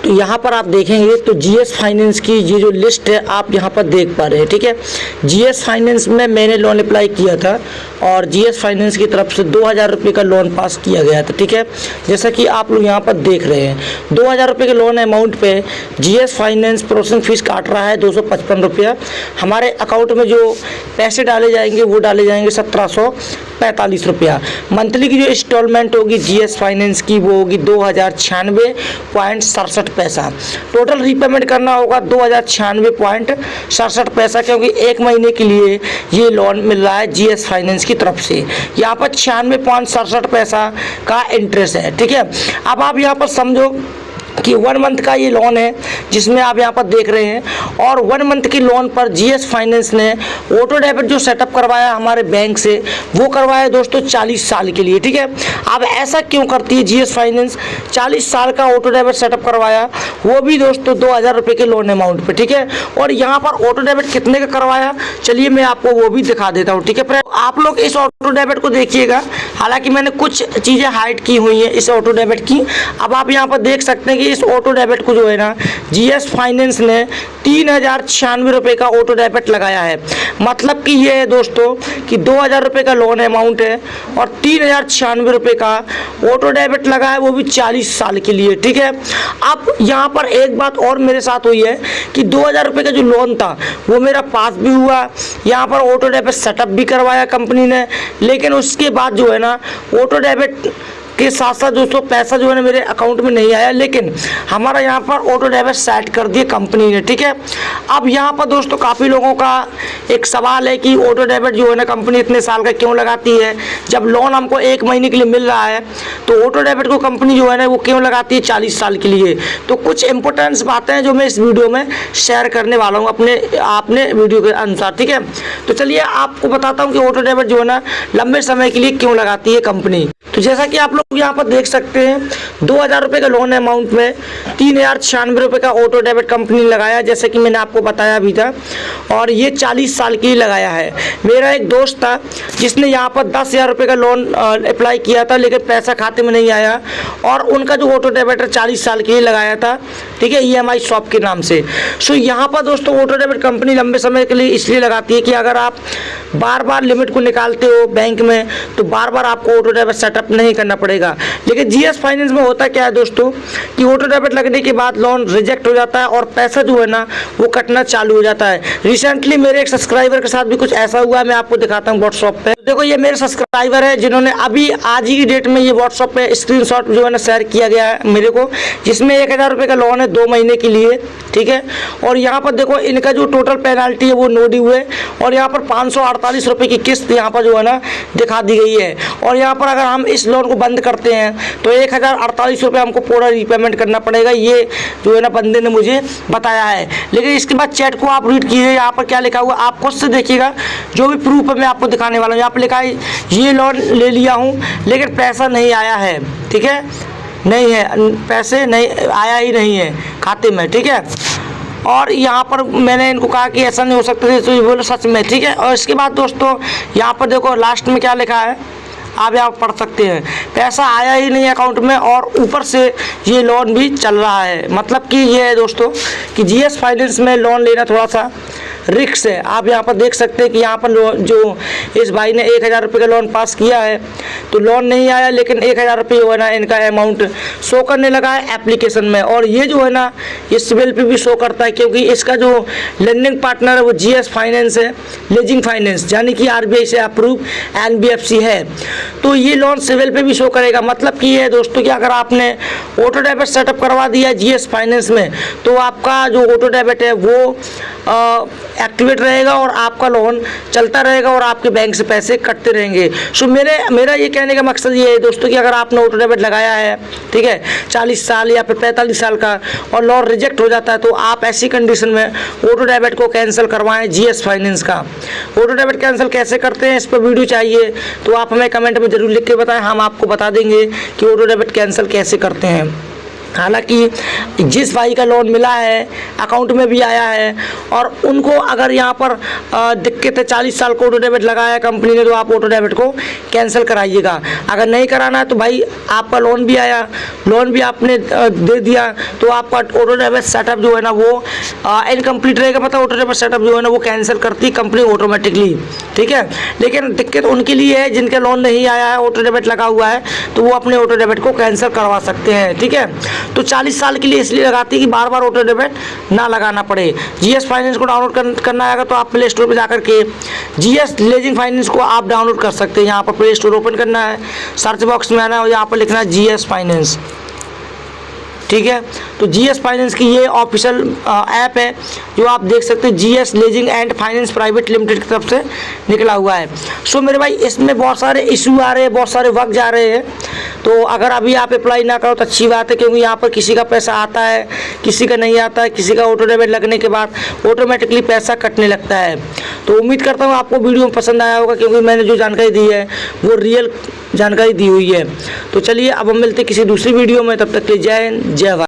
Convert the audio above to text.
तो यहाँ पर आप देखेंगे तो जीएस फाइनेंस की ये जो लिस्ट है आप यहाँ पर देख पा रहे हैं। ठीक है, जीएस फाइनेंस में मैंने लोन अप्लाई किया था और जीएस फाइनेंस की तरफ से 2000 रुपये का लोन पास किया गया था। ठीक है, जैसा कि आप लोग यहाँ पर देख रहे हैं 2000 रुपये के लोन अमाउंट पे जीएस फाइनेंस प्रोसेसिंग फीस काट रहा है 255 रुपया। हमारे अकाउंट में जो पैसे डाले जाएंगे वो डाले जाएंगे 1745 रुपया। मंथली की जो इंस्टॉलमेंट होगी जीएस फाइनेंस की वो होगी 2096.67 पैसा। टोटल रीपेमेंट करना होगा 2096.67 पैसा, क्योंकि एक महीने के लिए ये लोन मिल रहा है जीएस फाइनेंस की तरफ से। यहाँ पर 96.67 पैसा का इंटरेस्ट है। ठीक है, अब आप यहाँ पर समझो कि 1 मंथ का ये लोन है जिसमें आप यहाँ पर देख रहे हैं, और 1 मंथ की लोन पर जीएस फाइनेंस ने ऑटो डेबिट जो सेटअप करवाया हमारे बैंक से वो करवाया दोस्तों 40 साल के लिए। ठीक है, अब ऐसा क्यों करती है जीएस फाइनेंस, 40 साल का ऑटो डेबिट सेटअप करवाया वो भी दोस्तों 2000 रुपये के लोन अमाउंट पे। ठीक है, और यहाँ पर ऑटो डेबिट कितने का करवाया चलिए मैं आपको वो भी दिखा देता हूँ। ठीक है, आप लोग इस ऑटो डेबिट को देखिएगा, हालांकि मैंने कुछ चीज़ें हाइड की हुई हैं इस ऑटो डेबिट की। अब आप यहाँ पर देख सकते हैं कि इस ऑटो डेबिट को जो है ना जीएस फाइनेंस ने 3096 रुपये का ऑटो डेबिट लगाया है। मतलब कि ये है दोस्तों कि 2000 रुपये का लोन अमाउंट है और 3096 रुपये का ऑटो डेबिट लगा है, वो भी 40 साल के लिए। ठीक है, अब यहाँ पर एक बात और मेरे साथ हुई है कि 2000 रुपये का जो लोन था वो मेरा पास भी हुआ, यहाँ पर ऑटो डेबिट सेटअप भी करवाया कंपनी ने, लेकिन उसके बाद जो है ना ऑटो डेबिट के साथ साथ दोस्तों पैसा जो है ना मेरे अकाउंट में नहीं आया, लेकिन हमारा यहाँ पर ऑटो डेबिट सेट कर दिए कंपनी ने। ठीक है, अब यहाँ पर दोस्तों काफ़ी लोगों का एक सवाल है कि ऑटो डेबिट जो है ना कंपनी इतने साल का क्यों लगाती है, जब लोन हमको 1 महीने के लिए मिल रहा है तो ऑटो डेबिट को कंपनी जो है ना वो क्यों लगाती है 40 साल के लिए। तो कुछ इंपॉर्टेंट्स बातें हैं जो मैं इस वीडियो में शेयर करने वाला हूँ अपने वीडियो के अनुसार। ठीक है, तो चलिए आपको बताता हूँ कि ऑटो डेबिट जो है ना लंबे समय के लिए क्यों लगाती है कंपनी। तो जैसा कि आप लोग यहाँ पर देख सकते हैं 2000 रुपये का लोन अमाउंट में 3096 रुपये का ऑटो डेबिट कंपनी लगाया, जैसे कि मैंने आपको बताया भी था, और ये 40 साल की लगाया है। मेरा एक दोस्त था जिसने यहाँ पर 10,000 रुपये का लोन अप्लाई किया था, लेकिन पैसा खाते में नहीं आया, और उनका जो ऑटो डेबिट 40 साल के लिए लगाया था। ठीक है, EMI शॉप के नाम से। सो यहाँ पर दोस्तों ऑटो डेबिट कंपनी लंबे समय के लिए इसलिए लगाती है कि अगर आप बार बार लिमिट को निकालते हो बैंक में तो बार बार आपको ऑटो डेबिट सेटअप नहीं करना पड़ेगा। लेकिन जीएस फाइनेंस में होता क्या है दोस्तों कि ऑटो डेबिट लगने के बाद लोन रिजेक्ट हो जाता है और पैसा जो है ना वो कटना चालू हो जाता है। रिसेंटली मेरे एक सब्सक्राइबर के साथ भी कुछ ऐसा हुआ है, मैं आपको दिखाता हूँ व्हाट्सएप पे। देखो ये मेरे सब्सक्राइबर है जिन्होंने अभी आज ही की डेट में ये व्हाट्सएप पे स्क्रीनशॉट जो है ना शेयर किया गया है मेरे को, जिसमें 1000 रुपये का लोन है 2 महीने के लिए। ठीक है, और यहाँ पर देखो इनका जो टोटल पेनाल्टी है वो नो ड्यू है, और यहाँ पर 548 रुपये की किस्त यहाँ पर जो है ना दिखा दी गई है। और यहाँ पर अगर हम इस लोन को बंद करते हैं तो 1048 रुपये हमको पूरा रीपेमेंट करना पड़ेगा, ये जो है ना बंदे ने मुझे बताया है। लेकिन इसके बाद चैट को आप रीड कीजिए, यहाँ पर क्या लिखा हुआ आप खुद से देखिएगा, जो भी प्रूफ है मैं आपको दिखाने वाला हूँ। यहाँ पर लिखा है ये लोन ले लिया हूँ लेकिन पैसा नहीं आया है। ठीक है, नहीं है, पैसे नहीं आया ही नहीं है खाते में। ठीक है, और यहाँ पर मैंने इनको कहा कि ऐसा नहीं हो सकता, तो ये बोलो सच में। ठीक है, और इसके बाद दोस्तों यहाँ पर देखो लास्ट में क्या लिखा है, आप यहाँ पढ़ सकते हैं, पैसा आया ही नहीं अकाउंट में और ऊपर से ये लोन भी चल रहा है। मतलब कि ये है दोस्तों कि जीएस फाइनेंस में लोन लेना थोड़ा सा रिस्क है। आप यहाँ पर देख सकते हैं कि यहाँ पर जो इस भाई ने 1000 रुपये का लोन पास किया है तो लोन नहीं आया, लेकिन 1000 रुपये जो है ना इनका अमाउंट शो करने लगा है एप्लीकेशन में, और ये जो है ना ये सिविल पे भी शो करता है, क्योंकि इसका जो लेंडिंग पार्टनर है वो जीएस फाइनेंस है, लीजिंग फाइनेंस, यानी कि RBI से अप्रूव NBFC है, तो ये लोन सिविल पे भी शो करेगा। मतलब कि ये है दोस्तों कि अगर आपने ऑटो डेबिट सेटअप करवा दिया जीएस फाइनेंस में तो आपका जो ऑटो डेबिट है वो एक्टिवेट रहेगा और आपका लोन चलता रहेगा और आपके बैंक से पैसे कटते रहेंगे। सो मेरा ये कहने का मकसद ये है दोस्तों कि अगर आपने ऑटो डेबिट लगाया है, ठीक है, 40 साल या फिर 45 साल का, और लोन रिजेक्ट हो जाता है तो आप ऐसी कंडीशन में ऑटो डेबिट को कैंसिल करवाएं जीएस फाइनेंस का। ऑटो डेबिट कैंसिल कैसे करते हैं इस पर वीडियो चाहिए तो आप हमें कमेंट में जरूर लिख के बताएं, हम आपको बता देंगे कि ऑटो डेबिट कैंसिल कैसे करते हैं। हालांकि जिस भाई का लोन मिला है अकाउंट में भी आया है और उनको अगर यहाँ पर दिक्कत है 40 साल को ऑटो डेबिट लगाया है कंपनी ने, तो आप ऑटो डेबिट को कैंसिल कराइएगा। अगर नहीं कराना है तो भाई आपका लोन भी आया, लोन भी आपने दे दिया, तो आपका ऑटो डेबिट सेटअप जो है ना वो इनकम्प्लीट रहेगा। पता ऑटो डेबिट सेटअप जो है ना वो कैंसिल करती कंपनी ऑटोमेटिकली, ठीक है। लेकिन दिक्कत उनके लिए है जिनके लोन नहीं आया है, ऑटो डेबिट लगा हुआ है, तो वो अपने ऑटो डेबिट को कैंसिल करवा सकते हैं, ठीक है। तो 40 साल के लिए इसलिए लगाती है कि बार बार ऑटो डेबिट ना लगाना पड़े। जीएस फाइनेंस को डाउनलोड करना आएगा तो आप प्ले स्टोर पर जाकर के जीएस लीजिंग फाइनेंस को आप डाउनलोड कर सकते हैं। यहाँ पर प्ले स्टोर ओपन करना है, सर्च बॉक्स में आना है और यहाँ पर लिखना है जीएस फाइनेंस, ठीक है। तो जीएस फाइनेंस की ये ऑफिशियल ऐप है जो आप देख सकते हैं, GS leasing and finance private limited की तरफ से निकला हुआ है। सो मेरे भाई इसमें बहुत सारे इशू आ रहे हैं, बहुत सारे वक्त जा रहे हैं, तो अगर अभी आप अप्लाई ना करो तो अच्छी बात है, क्योंकि यहाँ पर किसी का पैसा आता है, किसी का नहीं आता है, किसी का ऑटो डेबिट लगने के बाद ऑटोमेटिकली पैसा कटने लगता है। तो उम्मीद करता हूँ आपको वीडियो पसंद आया होगा, क्योंकि मैंने जो जानकारी दी है वो रियल जानकारी दी हुई है। तो चलिए अब हम मिलते हैं किसी दूसरी वीडियो में, तब तक के लिए जय हिंद जय भारत।